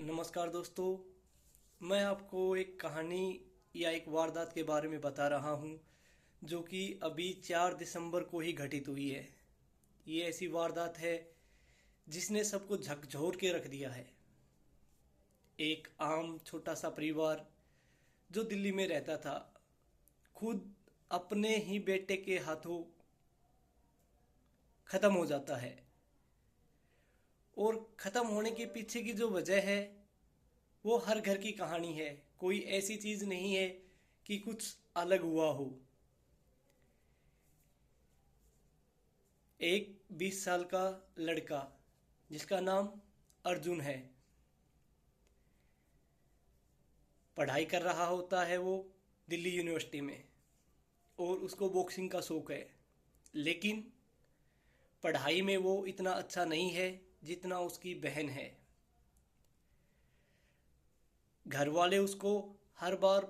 नमस्कार दोस्तों। मैं आपको एक कहानी या एक वारदात के बारे में बता रहा हूँ जो कि अभी 4 दिसंबर को ही घटित हुई है। ये ऐसी वारदात है जिसने सबको झकझोर के रख दिया है। एक आम छोटा सा परिवार जो दिल्ली में रहता था, खुद अपने ही बेटे के हाथों ख़त्म हो जाता है। और ख़त्म होने के पीछे की जो वजह है वो हर घर की कहानी है। कोई ऐसी चीज़ नहीं है कि कुछ अलग हुआ हो। एक 20 साल का लड़का जिसका नाम अर्जुन है, पढ़ाई कर रहा होता है वो दिल्ली यूनिवर्सिटी में, और उसको बॉक्सिंग का शौक है। लेकिन पढ़ाई में वो इतना अच्छा नहीं है जितना उसकी बहन है। घर वाले उसको हर बार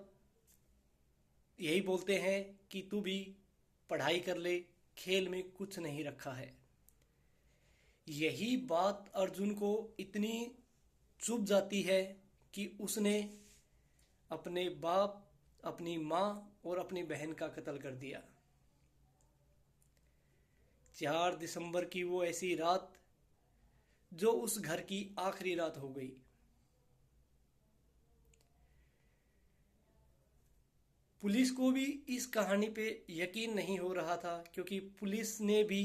यही बोलते हैं कि तू भी पढ़ाई कर ले, खेल में कुछ नहीं रखा है। यही बात अर्जुन को इतनी चुभ जाती है कि उसने अपने बाप, अपनी माँ और अपनी बहन का कत्ल कर दिया। 4 दिसंबर की वो ऐसी रात जो उस घर की आखिरी रात हो गई। पुलिस को भी इस कहानी पे यकीन नहीं हो रहा था, क्योंकि पुलिस ने भी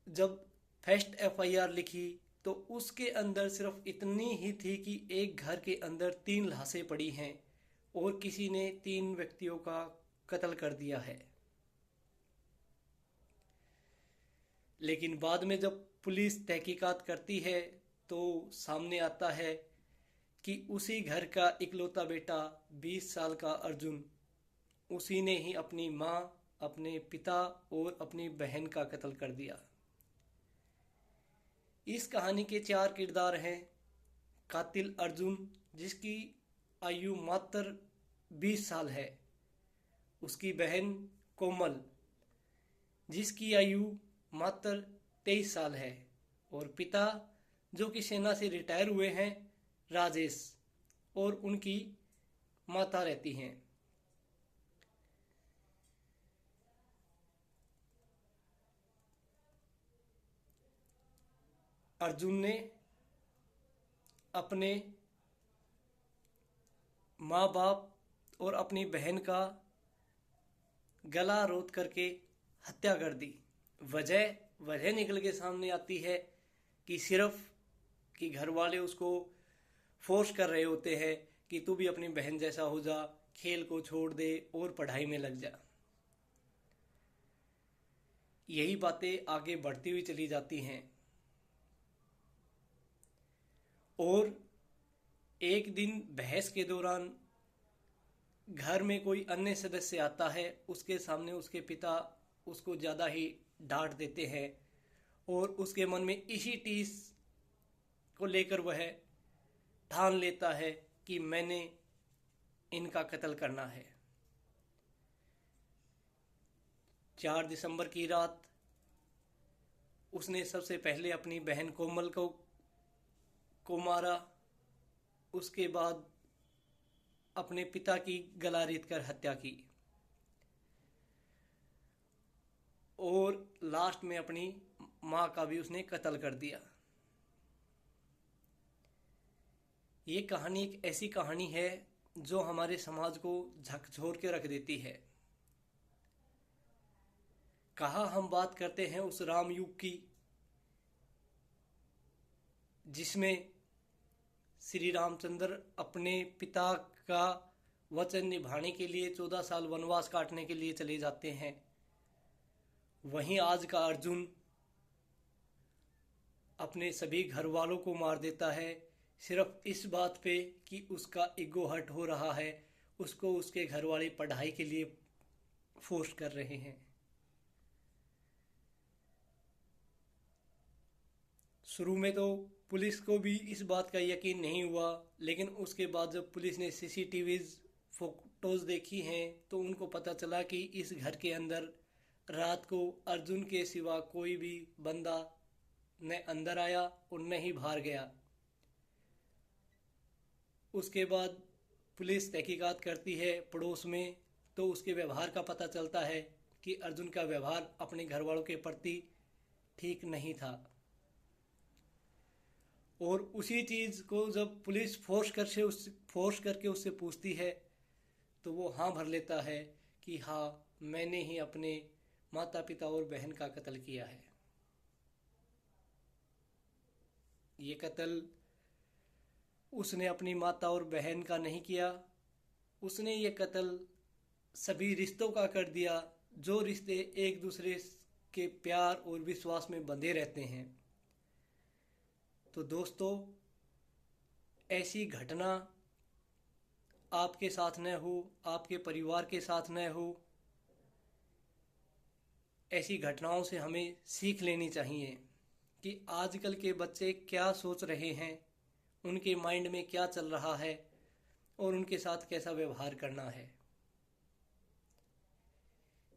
जब फर्स्ट एफआईआर लिखी तो उसके अंदर सिर्फ इतनी ही थी कि एक घर के अंदर 3 लाशें पड़ी हैं और किसी ने 3 व्यक्तियों का कत्ल कर दिया है। लेकिन बाद में जब पुलिस तहकीकात करती है तो सामने आता है कि उसी घर का इकलौता बेटा 20 साल का अर्जुन, उसी ने ही अपनी माँ, अपने पिता और अपनी बहन का कत्ल कर दिया। इस कहानी के 4 किरदार हैं। कातिल अर्जुन, जिसकी आयु मात्र 20 साल है। उसकी बहन कोमल, जिसकी आयु मात्र 23 साल है। और पिता जो कि सेना से रिटायर हुए हैं, राजेश, और उनकी माता रहती हैं। अर्जुन ने अपने माँ बाप और अपनी बहन का गला रोध करके हत्या कर दी। वजह वजह निकल के सामने आती है कि सिर्फ कि घर वाले उसको फोर्स कर रहे होते हैं कि तू भी अपनी बहन जैसा हो जा, खेल को छोड़ दे और पढ़ाई में लग जा। यही बातें आगे बढ़ती हुई चली जाती हैं और एक दिन बहस के दौरान घर में कोई अन्य सदस्य आता है। उसके सामने उसके पिता उसको ज़्यादा ही डांट देते हैं और उसके मन में इसी टीस को लेकर वह ठान लेता है कि मैंने इनका कत्ल करना है। 4 दिसंबर की रात उसने सबसे पहले अपनी बहन कोमल को मारा। उसके बाद अपने पिता की गला रेत कर हत्या की और लास्ट में अपनी माँ का भी उसने कत्ल कर दिया। ये कहानी एक ऐसी कहानी है जो हमारे समाज को झकझोर के रख देती है। कहाँ हम बात करते हैं उस राम युग की, जिसमें श्री रामचंद्र अपने पिता का वचन निभाने के लिए 14 साल वनवास काटने के लिए चले जाते हैं। वहीं आज का अर्जुन अपने सभी घर वालों को मार देता है सिर्फ इस बात पे कि उसका ईगो हर्ट हो रहा है। उसको उसके घर वाले पढ़ाई के लिए फोर्स कर रहे हैं। शुरू में तो पुलिस को भी इस बात का यकीन नहीं हुआ, लेकिन उसके बाद जब पुलिस ने सीसीटीवीज फोटोज देखी हैं तो उनको पता चला कि इस घर के अंदर रात को अर्जुन के सिवा कोई भी बंदा न अंदर आया और न ही बाहर गया। उसके बाद पुलिस तहकीकात करती है पड़ोस में, तो उसके व्यवहार का पता चलता है कि अर्जुन का व्यवहार अपने घर वालों के प्रति ठीक नहीं था। और उसी चीज़ को जब पुलिस फोर्स करके उससे पूछती है तो वो हाँ भर लेता है कि हाँ, मैंने ही अपने माता पिता और बहन का कत्ल किया है। ये कत्ल उसने अपनी माता और बहन का नहीं किया, उसने ये कत्ल सभी रिश्तों का कर दिया, जो रिश्ते एक दूसरे के प्यार और विश्वास में बंधे रहते हैं। तो दोस्तों, ऐसी घटना आपके साथ न हो, आपके परिवार के साथ न हो। ऐसी घटनाओं से हमें सीख लेनी चाहिए कि आजकल के बच्चे क्या सोच रहे हैं, उनके माइंड में क्या चल रहा है और उनके साथ कैसा व्यवहार करना है।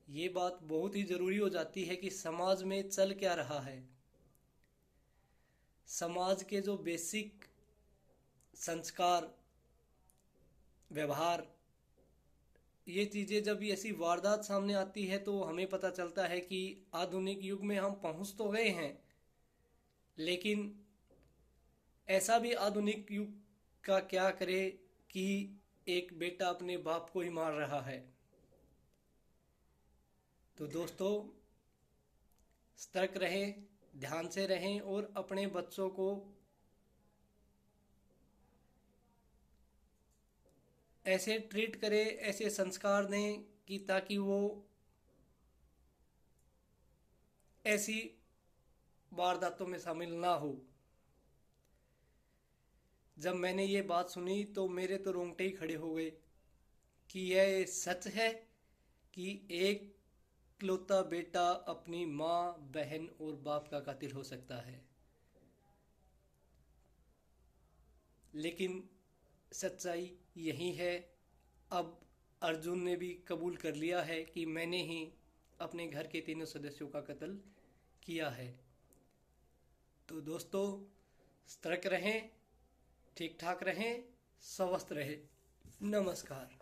ये बात बहुत ही ज़रूरी हो जाती है कि समाज में चल क्या रहा है। समाज के जो बेसिक संस्कार, व्यवहार, ये चीज़ें जब ऐसी वारदात सामने आती है तो हमें पता चलता है कि आधुनिक युग में हम पहुंच तो गए हैं, लेकिन ऐसा भी आधुनिक युग का क्या करे कि एक बेटा अपने बाप को ही मार रहा है। तो दोस्तों, सतर्क रहें, ध्यान से रहें और अपने बच्चों को ऐसे ट्रीट करें, ऐसे संस्कार दें कि ताकि वो ऐसी वारदातों में शामिल ना हो। जब मैंने ये बात सुनी तो मेरे तो रोंगटे ही खड़े हो गए कि यह सच है कि एक इकलौता बेटा अपनी माँ, बहन और बाप का कातिल हो सकता है। लेकिन सच्चाई यही है। अब अर्जुन ने भी कबूल कर लिया है कि मैंने ही अपने घर के तीनों सदस्यों का कत्ल किया है। तो दोस्तों, सतर्क रहें, ठीक ठाक रहें, स्वस्थ रहें। नमस्कार।